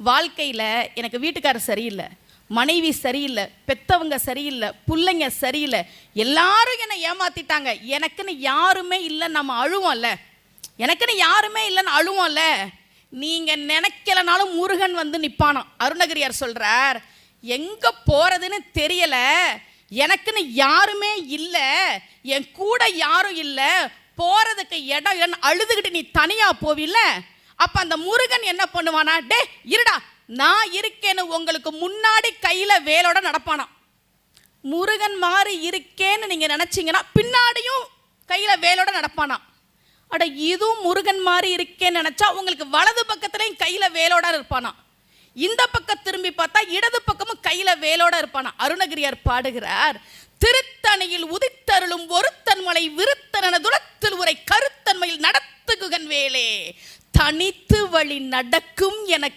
வாழ்க்கையில் எனக்கு வீட்டுக்காரர் சரியில்லை, மனைவி சரியில்லை, பெத்தவங்க சரியில்லை, பிள்ளைங்க சரியில்லை, எல்லாரும் என்னை ஏமாத்திட்டாங்க, எனக்குன்னு யாருமே இல்லை, நம்ம அழுவோம்ல, எனக்குன்னு யாருமே இல்லைன்னு அழுவோம்ல. நீங்கள் நினைக்கலனாலும் முருகன் வந்து நிற்பானாம். அருணகிரியார் சொல்கிறார், எங்கே போகிறதுன்னு தெரியலை, எனக்குன்னு யாருமே இல்லை, என் கூட யாரும் இல்லை, போகிறதுக்கு இடம் அழுதுகிட்டு நீ தனியாக போவில்ல, அப்போ அந்த முருகன் என்ன பண்ணுவானா, டே இருடா நான் இருக்கேன்னு உங்களுக்கு முன்னாடி கையில் வேலோட நடப்பானா. முருகன் மாதிரி இருக்கேன்னு நீங்கள் நினச்சிங்கன்னா பின்னாடியும் கையில் வேலோட நடப்பானா. அட இதுவும் முருகன் மாதிரி இருக்கேன்னு நினச்சா உங்களுக்கு வலது பக்கத்துலேயும் கையில் வேலோட இருப்பானா, இந்த பக்கம் திரும்பி பார்த்தா இடது பக்கமும் கையில் வேலோட இருப்பானா. அருணகிரியார் பாடுகிறார், திருத்தணியில் உதித்தருளும் ஒருத்தன் மலை விருத்தன துளத்தில் உரை கருத்தன்மையில் நடத்துகுகன் வேலே, தனித்து வழி நடக்கும் என